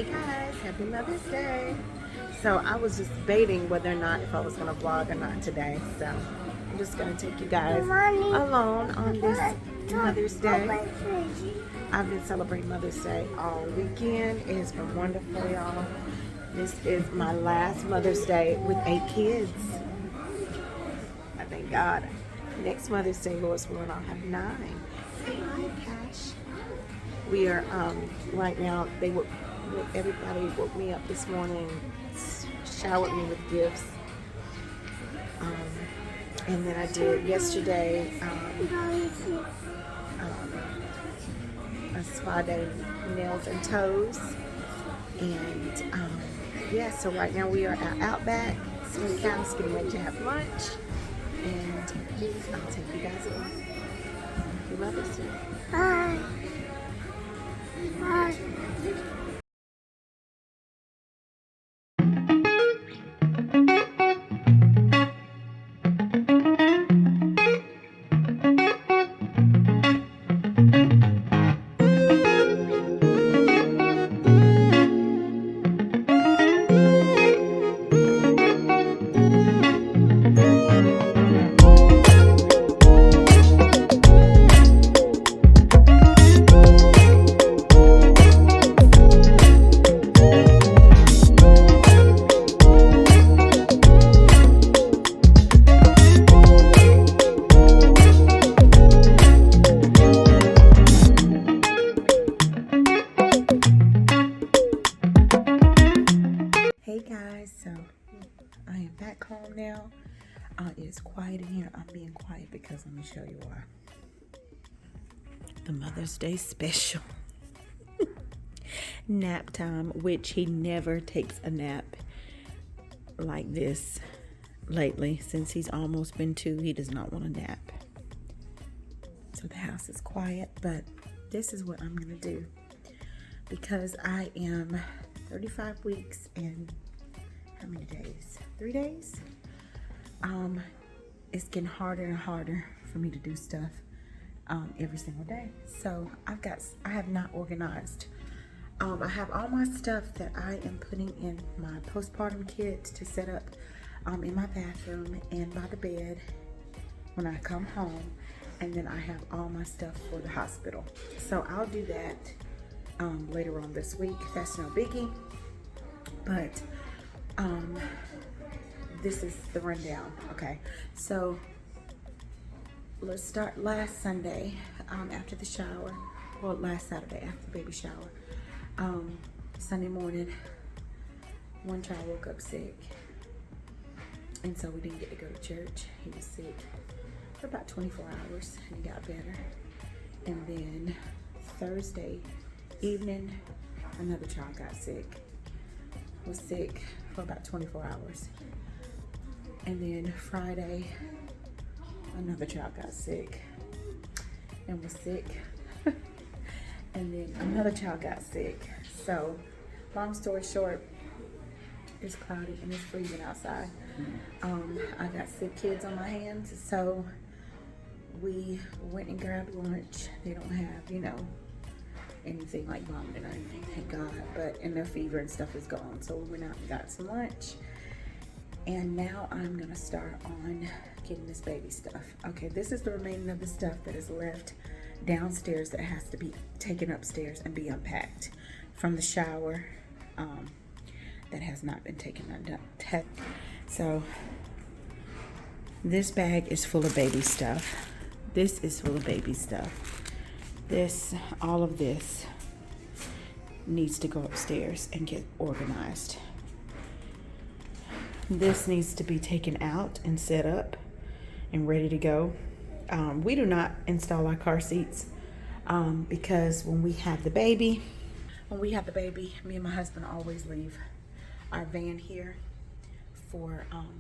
Hey guys, happy Mother's Day. So I was just debating whether or not if I was going to vlog or not today. So I'm just going to take you guys along on this Mother's Day. I've been celebrating Mother's Day all weekend. It has been wonderful, y'all. This is my last Mother's Day with 8 kids. I thank God. Next Mother's Day, Lord's willing, I'll have 9. Say hi, Cash. We are right now. Everybody woke me up this morning, showered me with gifts, and then I did yesterday a spa day, nails and toes, and yeah. So right now we are at Outback. So we're kind of getting ready to have lunch, and I'll take you guys along. Happy Mother's Day. Bye. Bye. So I am back home now. It's quiet in here. I'm being quiet because let me show you why. The Mother's Day special. Nap time, which he never takes a nap like this lately. Since he's almost been 2, he does not want to nap. So the house is quiet, but this is what I'm going to do. Because I am 35 weeks and how many days? 3 days? It's getting harder and harder for me to do stuff every single day. So I have not organized. I have all my stuff that I am putting in my postpartum kit to set up in my bathroom and by the bed when I come home. And then I have all my stuff for the hospital. So I'll do that later on this week. That's no biggie. But this is the rundown. Okay, so let's start last Sunday after the shower. Well, last Saturday after the baby shower. Sunday morning, one child woke up sick, and so we didn't get to go to church. He was sick for about 24 hours and he got better. And then Thursday evening, another child got sick. Was sick for about 24 hours. And then Friday, another child got sick and was sick. And then another child got sick. So, long story short, it's cloudy and it's freezing outside. I got sick kids on my hands, so we went and grabbed lunch. They don't have, anything like vomiting or anything, thank God. And their fever and stuff is gone. So we went out and got some lunch. And now I'm gonna start on getting this baby stuff. Okay, this is the remaining of the stuff that is left downstairs that has to be taken upstairs and be unpacked from the shower that has not been taken undone. So this bag is full of baby stuff. This is full of baby stuff. All of this needs to go upstairs and get organized. This needs to be taken out and set up and ready to go. We do not install our car seats because when we have the baby, me and my husband always leave our van here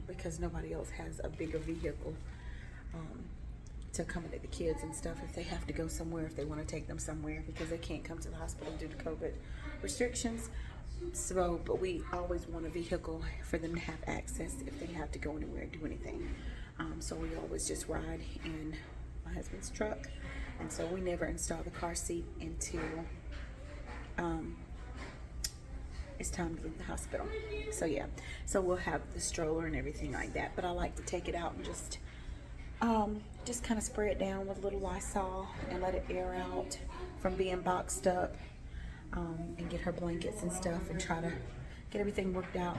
because nobody else has a bigger vehicle to accommodate the kids and stuff if they have to go somewhere, if they want to take them somewhere, because they can't come to the hospital due to COVID restrictions. So, but we always want a vehicle for them to have access if they have to go anywhere and do anything. So we always just ride in my husband's truck, and so we never install the car seat until it's time to leave the hospital. So yeah, so we'll have the stroller and everything like that, but I like to take it out and just kind of spray it down with a little Lysol and let it air out from being boxed up, and get her blankets and stuff and try to get everything worked out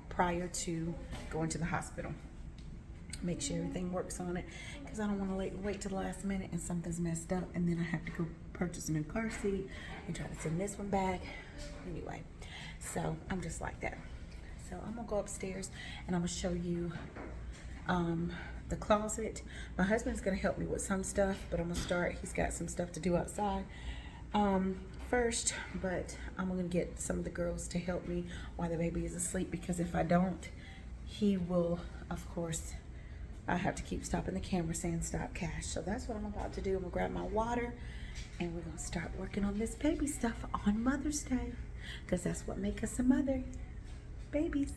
prior to going to the hospital. Make sure everything works on it, because I don't want to wait till the last minute and something's messed up and then I have to go purchase a new car seat and try to send this one back. Anyway, so I'm just like that. So I'm gonna go upstairs and I'm gonna show you the closet. My husband's gonna help me with some stuff, but I'm gonna start. He's got some stuff to do outside first, but I'm gonna get some of the girls to help me while the baby is asleep, because if I don't, he will, of course, I have to keep stopping the camera saying stop cash. So that's what I'm about to do. I'm gonna grab my water and we're gonna start working on this baby stuff on Mother's Day, because that's what makes us a mother, babies.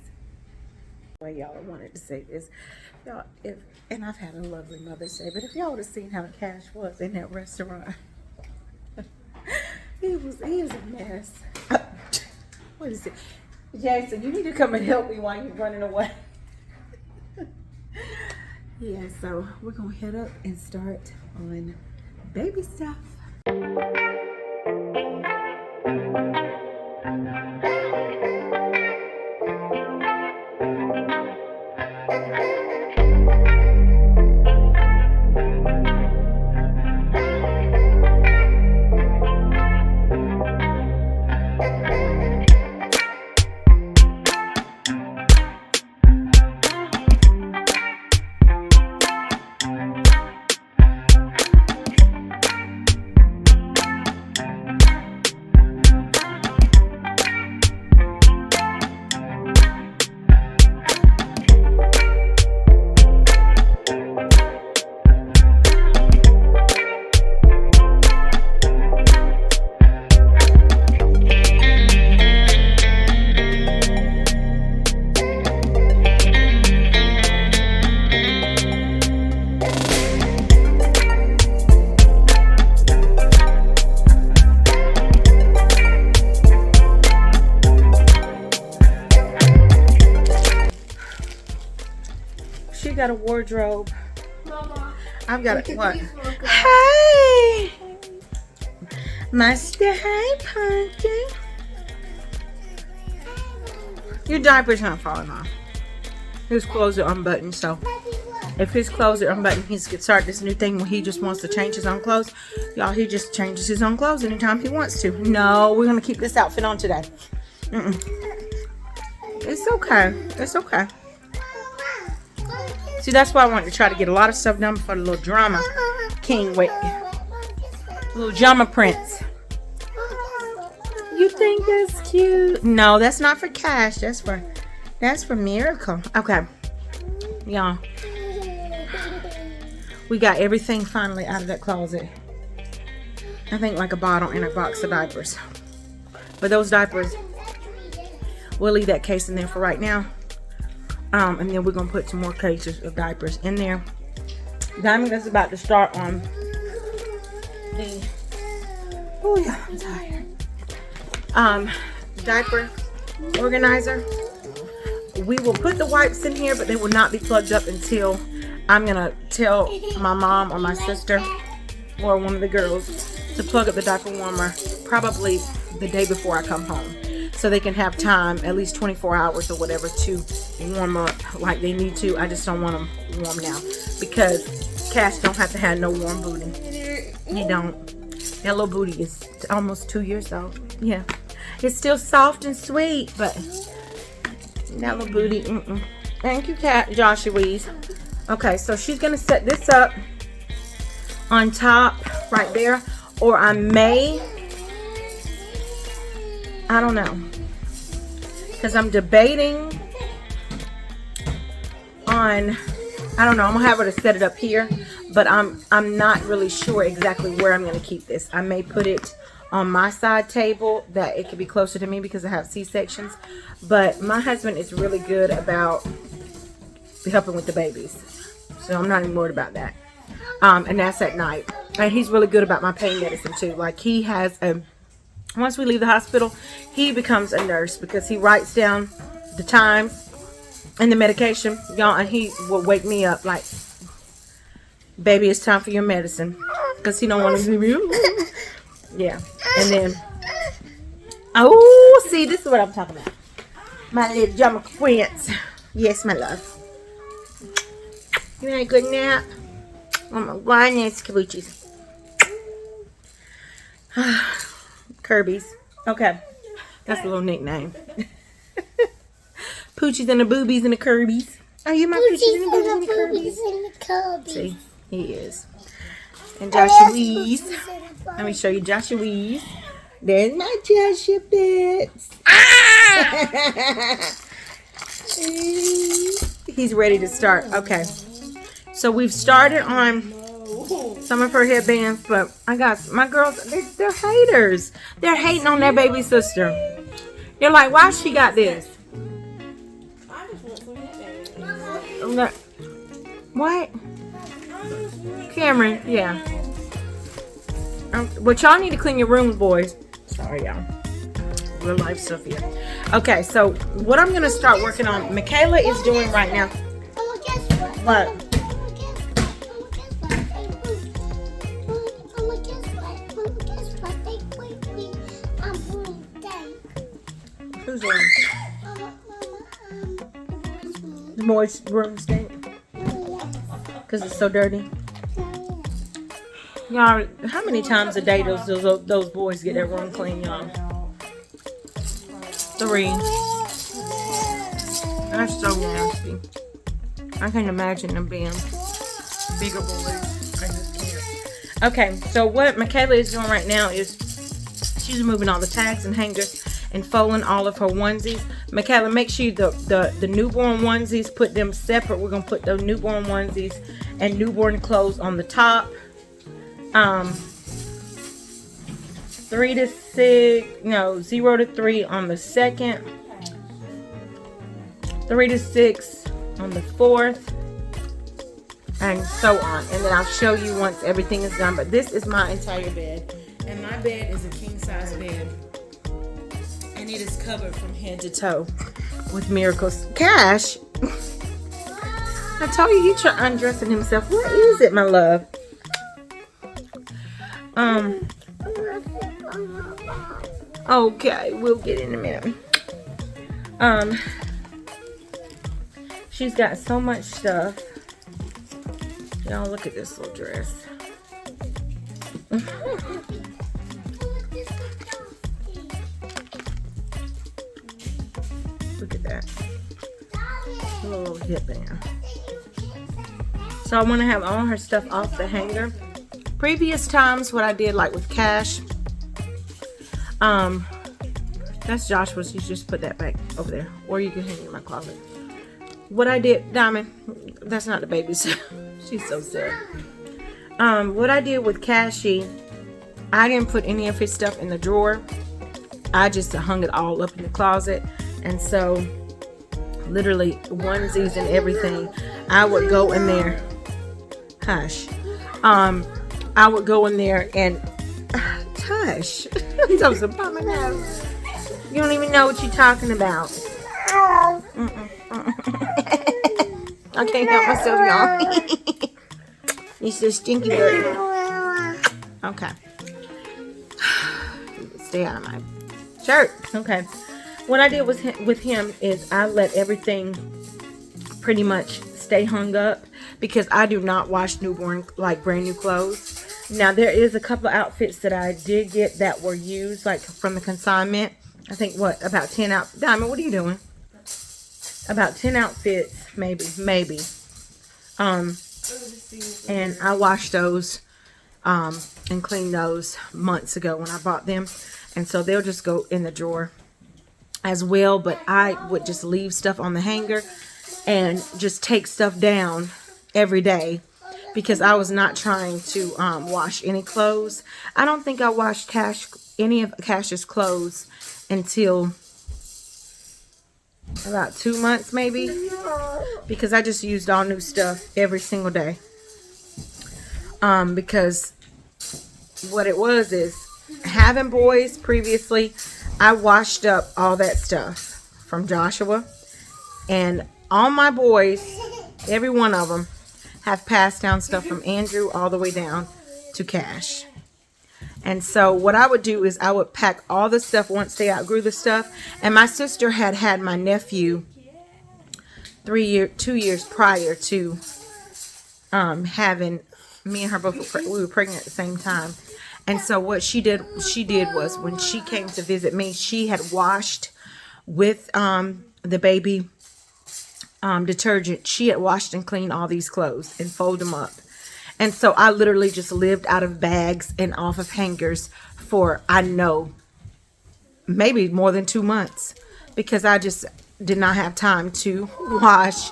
Well, y'all, I wanted to say this, y'all, and I've had a lovely Mother's Day, but if y'all would have seen how Cash was in that restaurant, he is a mess. What is it? Jason, you need to come and help me while you're running away. Yeah, so we're gonna head up and start on baby stuff. Got a wardrobe. Mama, I've got it. What? Hi, Master. Hi, Pumpkin. Your diaper's not falling off. His clothes are unbuttoned, so if his clothes are unbuttoned, he's gonna start this new thing where he just wants to change his own clothes. Y'all, he just changes his own clothes anytime he wants to. No, we're gonna keep this outfit on today. It's okay. It's okay. See, that's why I wanted to try to get a lot of stuff done before the little drama king with little drama prince. You think that's cute? No, that's not for Cash. That's for Miracle. Okay, y'all. We got everything finally out of that closet. I think like a bottle and a box of diapers. But those diapers, we'll leave that case in there for right now. And then we're gonna put some more cases of diapers in there. Diamond is about to start on the, oh yeah, I'm tired. Diaper organizer. We will put the wipes in here, but they will not be plugged up until I'm gonna tell my mom or my sister or one of the girls to plug up the diaper warmer probably the day before I come home, so they can have time, at least 24 hours or whatever, to warm up like they need to. I just don't want them warm now, because Cash don't have to have no warm booty. He don't. That little booty is almost 2 years old. Yeah, it's still soft and sweet, but that little booty. Thank you, Josh Louise. Okay, so she's gonna set this up on top right there, or I don't know, because I'm debating on, I don't know, I'm gonna have her to set it up here, but I'm not really sure exactly where I'm gonna keep this. I may put it on my side table that it could be closer to me because I have C-sections, but my husband is really good about helping with the babies, so I'm not even worried about that. And that's at night. And he's really good about my pain medicine too. Like, he has a once we leave the hospital, he becomes a nurse because he writes down the time and the medication, y'all, and he will wake me up like, baby, it's time for your medicine, because he don't want to be yeah. And then, oh, see, this is what I'm talking about. My little drama queens. Yes, my love. You had a good nap? Oh my goodness, kabuchis. Kirby's. Okay. That's a little nickname. Poochies and the boobies and the Kirby's. Are you my Poochies and the boobies and the Kirby's? See, he is. And Joshua's. Let me show you Joshua's. There's my Joshua bits. Ah! He's ready to start. Okay. So we've started on some of her headbands, but I got my girls, they're haters. They're hating on their baby sister. They're like, why she got this? What? Cameron, yeah. But y'all need to clean your rooms, boys. Sorry, y'all. Real life stuff here. Okay, so what I'm gonna start working on, Michaela is doing right now. What? Who's on? The moist room stink? Because it's so dirty. Y'all, how many times a day those boys get their room clean, y'all? 3. That's so nasty. I can't imagine them being bigger boys. I just can't. Okay, so what Michaela is doing right now is she's removing all the tags and hangers and folding all of her onesies. Michaela, make sure the newborn onesies, put them separate. We're going to put the newborn onesies and newborn clothes on the top. 3 to 6, no, 0 to 3 on the second. 3 to 6 on the fourth. And so on. And then I'll show you once everything is done. But this is my entire bed. And my bed is a king size bed. And it is covered from head to toe with miracles. Cash! I told you he tried undressing himself. What is it, my love? Okay, we'll get in a minute. She's got so much stuff. Y'all look at this little dress. Look at that. A little headband. So I want to have all her stuff off the hanger. Previous times, what I did, like with Cash, that's Joshua's. You just put that back over there, or you can hang it in my closet. What I did, Diamond, that's not the baby's. She's so sad. What I did with Cashy, I didn't put any of his stuff in the drawer. I just hung it all up in the closet, and so literally onesies and everything, I would go in there. Hush. I would go in there and tush. You don't even know what you're talking about. I can't help myself, y'all. He's so stinky dirty. Okay. Stay out of my shirt. Okay. What I did with him is I let everything pretty much stay hung up because I do not wash newborn, like, brand new clothes. Now, there is a couple of outfits that I did get that were used, like, from the consignment. I think, what, about 10 out. Diamond, what are you doing? About 10 outfits, maybe. And I washed those and cleaned those months ago when I bought them. And so they'll just go in the drawer as well. But I would just leave stuff on the hanger and just take stuff down every day because I was not trying to wash any clothes. I don't think I washed any of Cash's clothes until about 2 months maybe, because I just used all new stuff every single day. Because what it was is having boys previously, I washed up all that stuff from Joshua, and all my boys, every one of them, have passed down stuff from Andrew all the way down to Cash. And so what I would do is I would pack all the stuff once they outgrew the stuff. And my sister had my nephew 2 years prior to having me and her both we were pregnant at the same time. And so what she did was when she came to visit me, she had washed with the baby detergent. She had washed and cleaned all these clothes and folded them up. And so I literally just lived out of bags and off of hangers for, I know, maybe more than 2 months, because I just did not have time to wash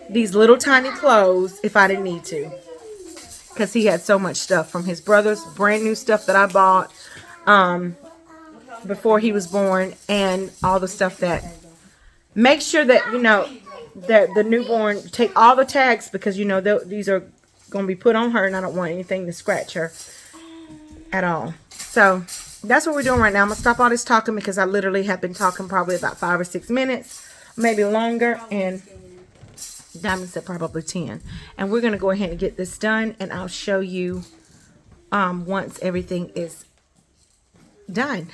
these little tiny clothes if I didn't need to, because he had so much stuff from his brother's brand new stuff that I bought before he was born, and all the stuff that, make sure that, you know, that the newborn, take all the tags, because, you know, these are going to be put on her, and I don't want anything to scratch her at all. So that's what we're doing right now. I'm going to stop all this talking because I literally have been talking probably about 5 or 6 minutes, maybe longer, and Diamond said probably 10. And we're going to go ahead and get this done, and I'll show you once everything is done.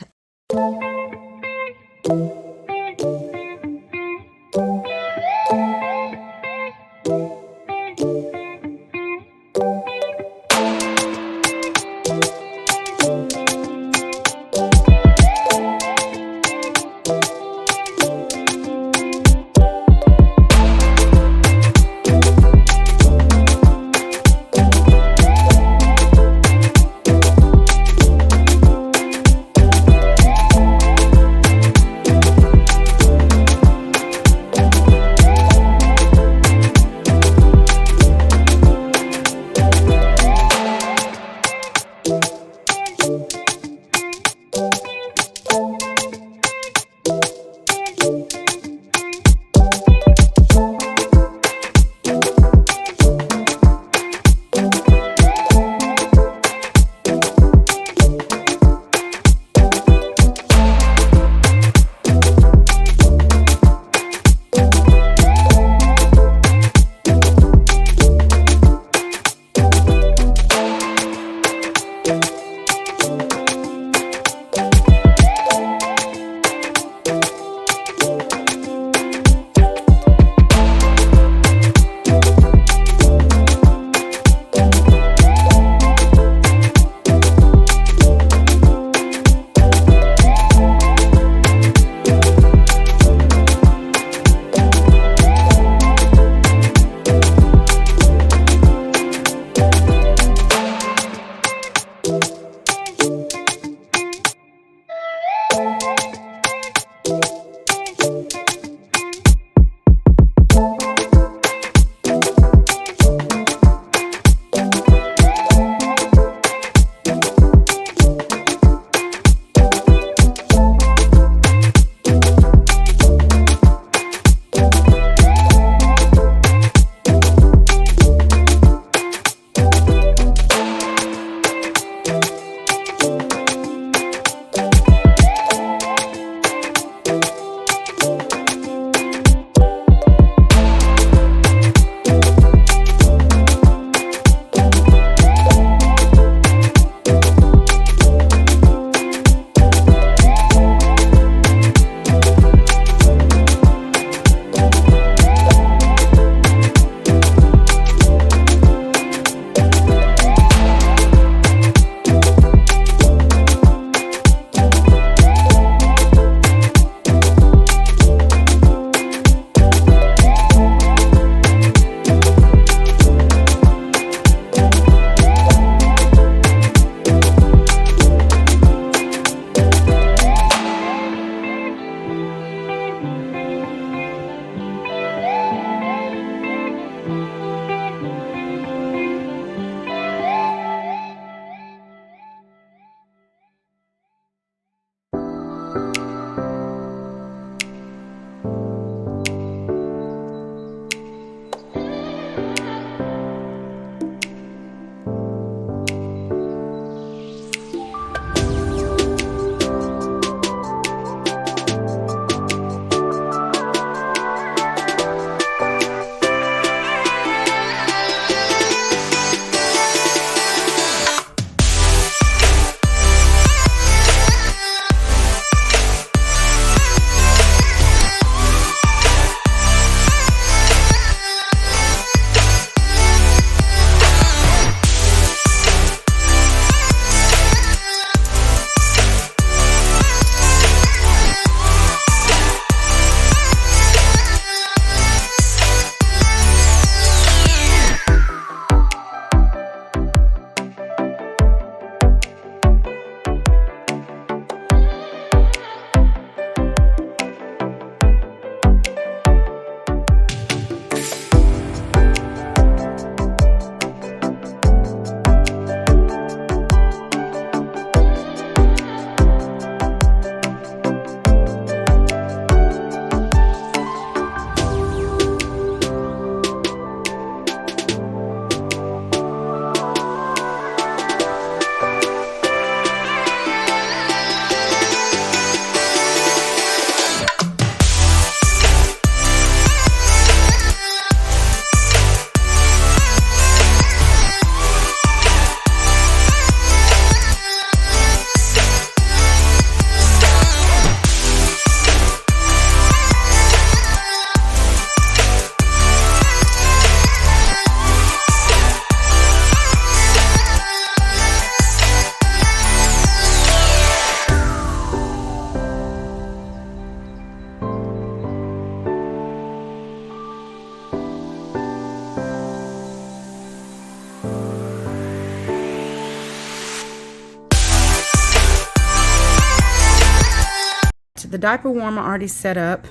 the diaper warmer already set up.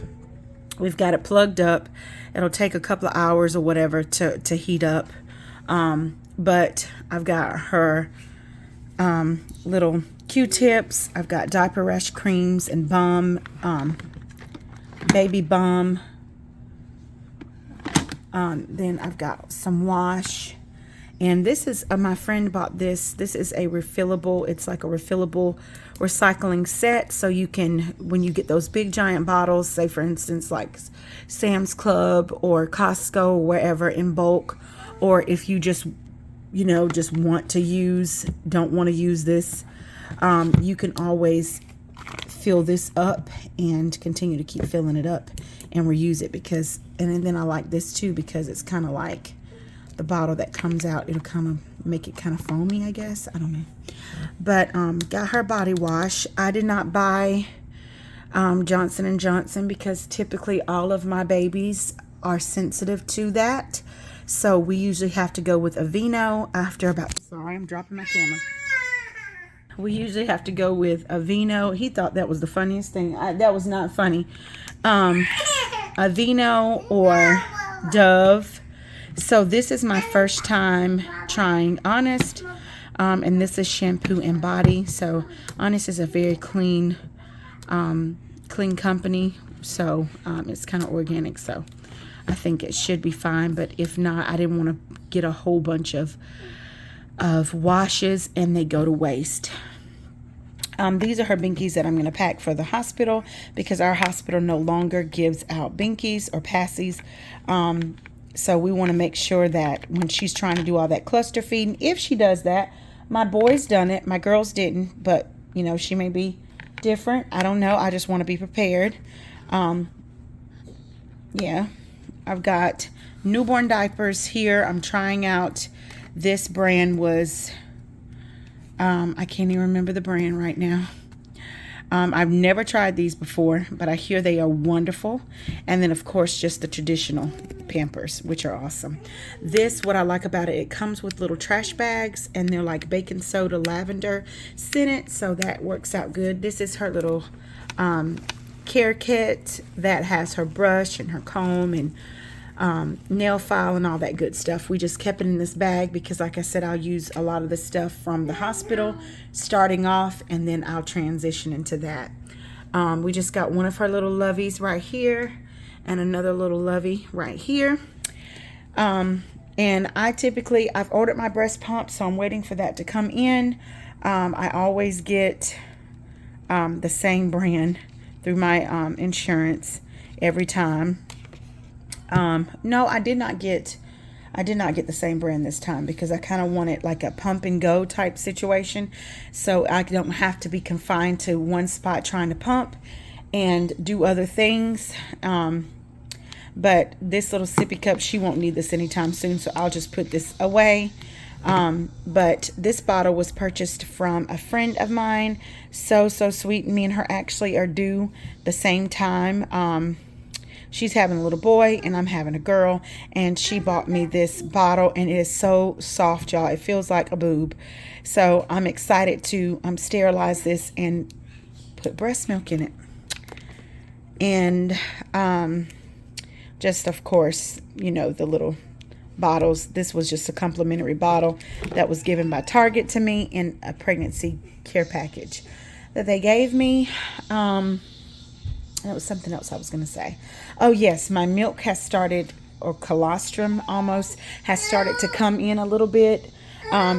We've got it plugged up. It'll take a couple of hours or whatever to heat up. But I've got her little Q-tips. I've got diaper rash creams and balm, baby balm. Then I've got some wash. And this is, my friend bought this. This is a refillable, it's like a refillable recycling set. So you can, when you get those big giant bottles, say for instance like Sam's Club or Costco or wherever in bulk, or if you just, you know, just want to use, don't want to use this, you can always fill this up and continue to keep filling it up and reuse it, because, and then I like this too because it's kind of like the bottle that comes out, it'll kind of make it kind of foamy, I guess. I don't know. But got her body wash. I did not buy Johnson & Johnson because typically all of my babies are sensitive to that. So we usually have to go with Aveeno after about, sorry, I'm dropping my camera. We usually have to go with Aveeno. He thought that was the funniest thing. That was not funny. Aveeno or Dove. So this is my first time trying Honest, and this is shampoo and body. So Honest is a very clean company, so it's kind of organic, so I think it should be fine. But if not, I didn't want to get a whole bunch of washes and they go to waste. These are her binkies that I'm going to pack for the hospital, because our hospital no longer gives out binkies or passies. So we want to make sure that when she's trying to do all that cluster feeding, if she does that, my boys done it, my girls didn't, but you know, she may be different. I don't know. I just want to be prepared. Yeah, I've got newborn diapers here. I'm trying out, this brand was, I can't even remember the brand right now. I've never tried these before, but I hear they are wonderful. And then of course just the traditional Pampers, which are awesome. This, what I like about it, it comes with little trash bags, and they're like baking soda lavender scented, so that works out good. This is her little care kit that has her brush and her comb and nail file and all that good stuff. We just kept it in this bag because, like I said, I'll use a lot of the stuff from the hospital starting off, and then I'll transition into that. We just got one of her little loveys right here and another little lovey right here. And I've ordered my breast pump, so I'm waiting for that to come in. I always get the same brand through my insurance every time. No, I did not get the same brand this time, because I kind of wanted like a pump and go type situation, so I don't have to be confined to one spot trying to pump and do other things. But this little sippy cup, she won't need this anytime soon, so I'll just put this away. But this bottle was purchased from a friend of mine. So sweet. Me and her actually are due the same time. She's having a little boy and I'm having a girl, and she bought me this bottle, and it is so soft, y'all. It feels like a boob. So I'm excited to sterilize this and put breast milk in it. And just, of course, you know, the little bottles. This was just a complimentary bottle that was given by Target to me in a pregnancy care package that they gave me. That was something else I was going to say. Oh yes, my milk has started, or colostrum almost, has started to come in a little bit.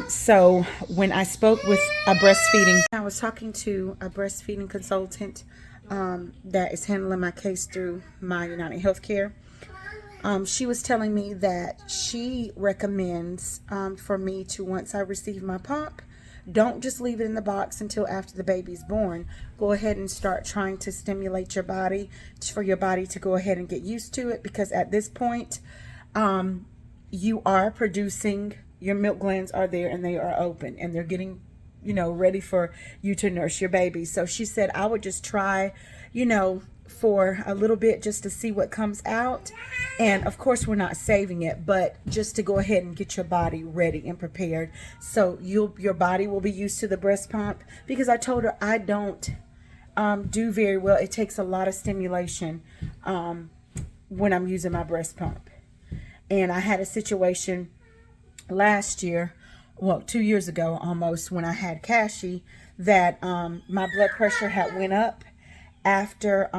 So when I spoke with I was talking to a breastfeeding consultant that is handling my case through my United Healthcare. She was telling me that she recommends for me to, once I receive my pump, don't just leave it in the box until after the baby's born. Go ahead and start trying to stimulate your body, for your body to go ahead and get used to it, because at this point you are producing, your milk glands are there and they are open, and they're getting, you know, ready for you to nurse your baby. So she said I would just try, you know, for a little bit just to see what comes out. And of course we're not saving it, but just to go ahead and get your body ready and prepared, so your body will be used to the breast pump. Because I told her I don't do very well. It takes a lot of stimulation when I'm using my breast pump. And I had a situation last year, well, 2 years ago almost, when I had Cassie, that my blood pressure had went up after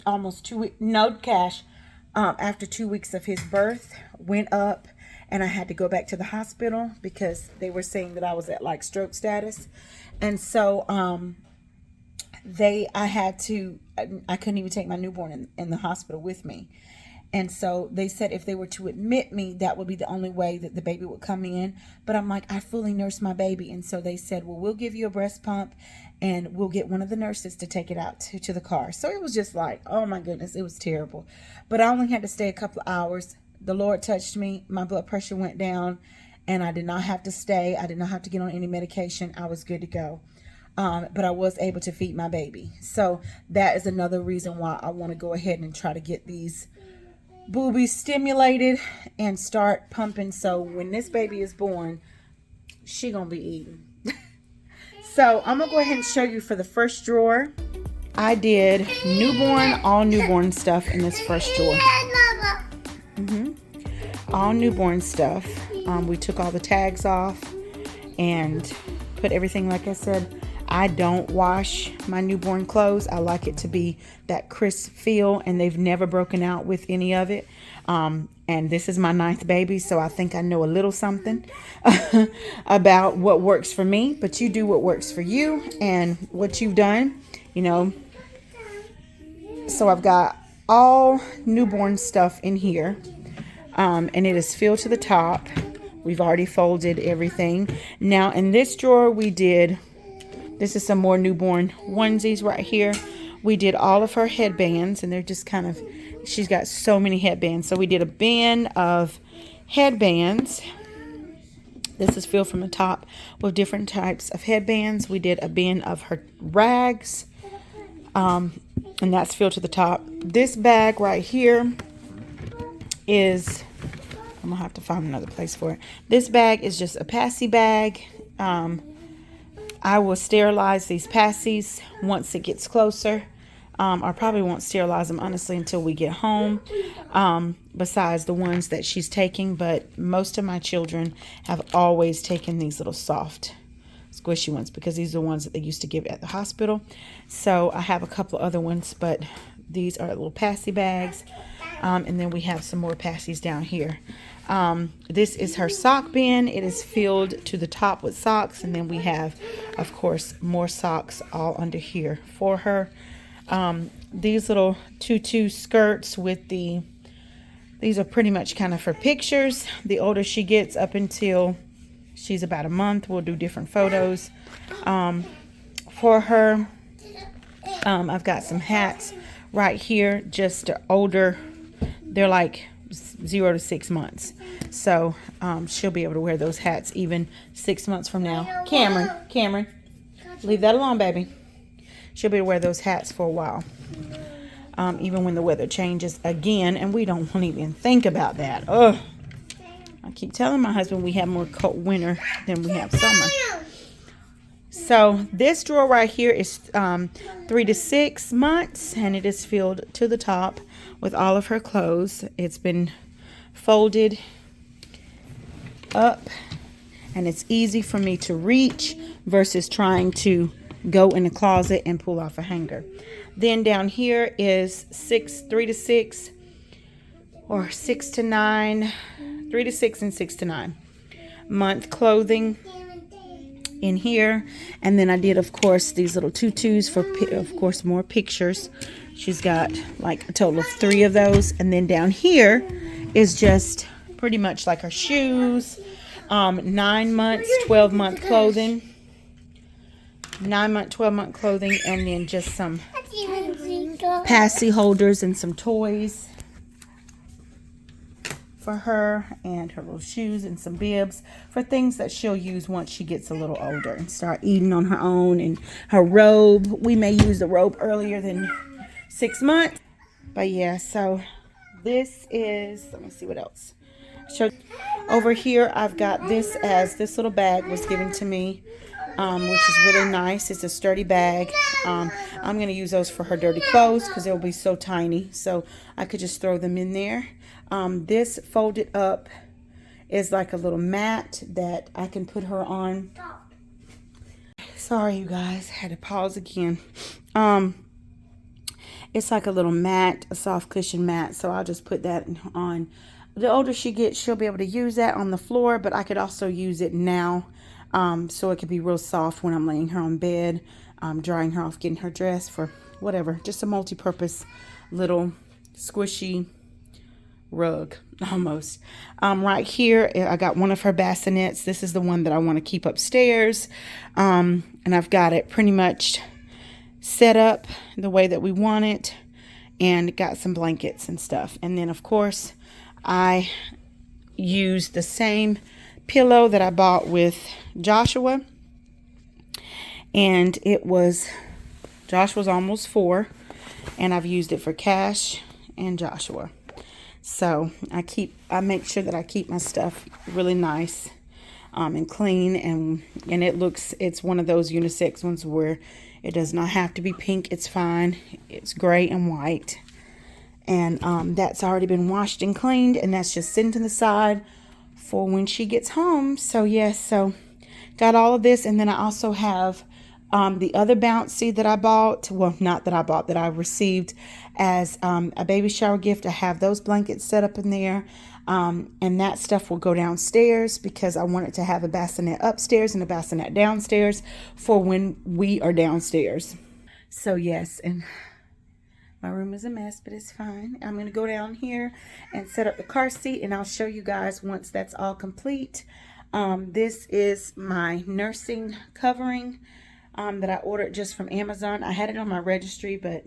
almost 2 weeks. No, Cash, after 2 weeks of his birth, went up, and I had to go back to the hospital because they were saying that I was at like stroke status. And so I couldn't even take my newborn in the hospital with me. And so they said if they were to admit me, that would be the only way that the baby would come in. But I'm like, I fully nursed my baby. And so they said, well, we'll give you a breast pump and we'll get one of the nurses to take it out to the car. So it was just like, oh my goodness, it was terrible. But I only had to stay a couple of hours. The Lord touched me. My blood pressure went down and I did not have to stay. I did not have to get on any medication. I was good to go. But I was able to feed my baby. So that is another reason why I want to go ahead and try to get these boobies stimulated and start pumping. So when this baby is born, she gonna be eating. So I'm gonna go ahead and show you for the first drawer. I did all newborn stuff in this first drawer. All newborn stuff. We took all the tags off and put everything, like I said, I don't wash my newborn clothes. I like it to be that crisp feel, and they've never broken out with any of it. And this is my 9th baby, so I think I know a little something about what works for me. But you do what works for you and what you've done, you know. So I've got all newborn stuff in here, and it is filled to the top. We've already folded everything. Now in this drawer this is some more newborn onesies right here. We did all of her headbands, and they're just kind of, she's got so many headbands. So we did a bin of headbands. This is filled from the top with different types of headbands. We did a bin of her rags, and that's filled to the top. This bag right here is, I'm gonna have to find another place for it. This bag is just a passy bag. I will sterilize these passies once it gets closer. I probably won't sterilize them, honestly, until we get home, besides the ones that she's taking. But most of my children have always taken these little soft, squishy ones because these are the ones that they used to give at the hospital. So I have a couple other ones, but these are little passy bags. And then we have some more passies down here. This is her sock bin. It is filled to the top with socks, and then we have, of course, more socks all under here for her. These little tutu skirts with these are pretty much kind of for pictures. The older she gets, up until she's about a month, we'll do different photos for her. I've got some hats right here, just older. They're like 0 to 6 months. So she'll be able to wear those hats even 6 months from now. Cameron, leave that alone, baby. She'll be able to wear those hats for a while. Even when the weather changes again, and we don't want to even think about that. Ugh. I keep telling my husband we have more cold winter than we have summer. So this drawer right here is 3 to 6 months, and it is filled to the top with all of her clothes. It's been folded up, and it's easy for me to reach versus trying to go in the closet and pull off a hanger. Then down here is 3 to 6 or 6 to 9, 3 to 6 and 6 to 9 month clothing in here. And then I did, of course, these little tutus for, of course, more pictures. She's got like a total of 3 of those. And then down here is just pretty much like her shoes, 9 months, 12-month clothing, 9-month, 12-month clothing, and then just some passy holders and some toys for her, and her little shoes and some bibs for things that she'll use once she gets a little older and start eating on her own. And her robe, we may use the robe earlier than 6 months. But yeah, so this is, let me see what else. So over here, I've got this as this little bag was given to me, which is really nice. It's a sturdy bag. I'm going to use those for her dirty clothes because they'll be so tiny. So I could just throw them in there. This folded up is like a little mat that I can put her on. Sorry, you guys. Had to pause again. It's like a little mat, a soft cushion mat. So I'll just put that on. The older she gets, she'll be able to use that on the floor, but I could also use it now, so it could be real soft when I'm laying her on bed, drying her off, getting her dressed, for whatever. Just a multi-purpose little squishy rug almost. Right here, I got one of her bassinets. This is the one that I want to keep upstairs, and I've got it pretty much set up the way that we want it, and got some blankets and stuff. And then, of course, I used the same pillow that I bought with Joshua, and Joshua's almost 4, and I've used it for Cash and Joshua. So I make sure that I keep my stuff really nice and clean, and it's one of those unisex ones where it does not have to be pink. It's fine. It's gray and white. And that's already been washed and cleaned, and that's just sitting to the side for when she gets home. So yes, so got all of this. And then I also have the other bouncy that I bought. Well, not that I bought, that I received as a baby shower gift. I have those blankets set up in there. And that stuff will go downstairs because I wanted to have a bassinet upstairs and a bassinet downstairs for when we are downstairs. So yes, and my room is a mess, but it's fine. I'm going to go down here and set up the car seat, and I'll show you guys once that's all complete. This is my nursing covering that I ordered just from Amazon. I had it on my registry, but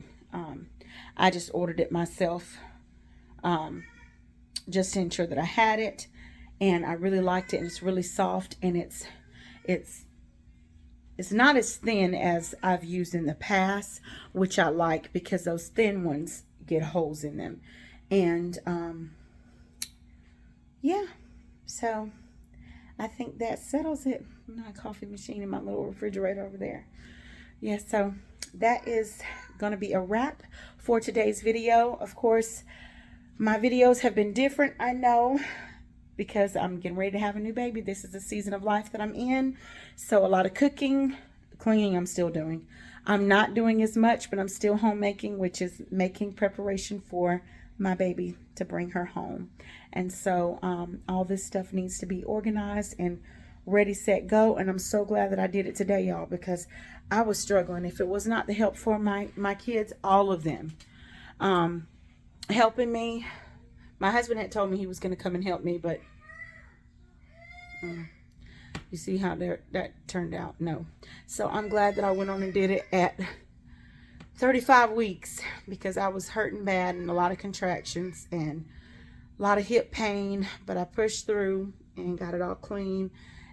I just ordered it myself just to ensure that I had it. And I really liked it, and it's really soft, and it's not as thin as I've used in the past, which I like because those thin ones get holes in them. And yeah, so I think that settles it. My coffee machine and my little refrigerator over there. Yeah, so that is going to be a wrap for today's video. Of course, my videos have been different, I know, because I'm getting ready to have a new baby. This is the season of life that I'm in. So a lot of cooking, cleaning I'm still doing. I'm not doing as much, but I'm still homemaking, which is making preparation for my baby to bring her home. And so all this stuff needs to be organized and ready, set, go. And I'm so glad that I did it today, y'all, because I was struggling. If it was not the help for my kids, all of them helping me. My husband had told me he was going to come and help me, but you see how that turned out? No. So I'm glad that I went on and did it at 35 weeks because I was hurting bad and a lot of contractions and a lot of hip pain, but I pushed through and got it all clean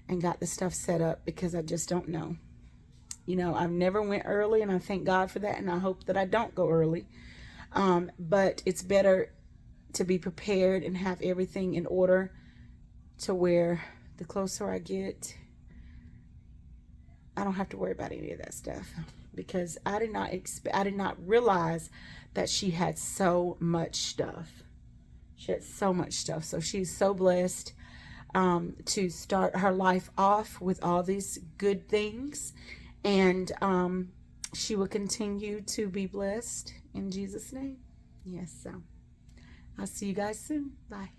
and got the stuff set up because I just don't know. You know, I've never went early, and I thank God for that, and I hope that I don't go early. But it's better to be prepared and have everything in order to where the closer I get, I don't have to worry about any of that stuff, because I did not realize that she had so much stuff. She had so much stuff. So she's so blessed to start her life off with all these good things, and she will continue to be blessed in Jesus' name. Yes, so I'll see you guys soon. Bye.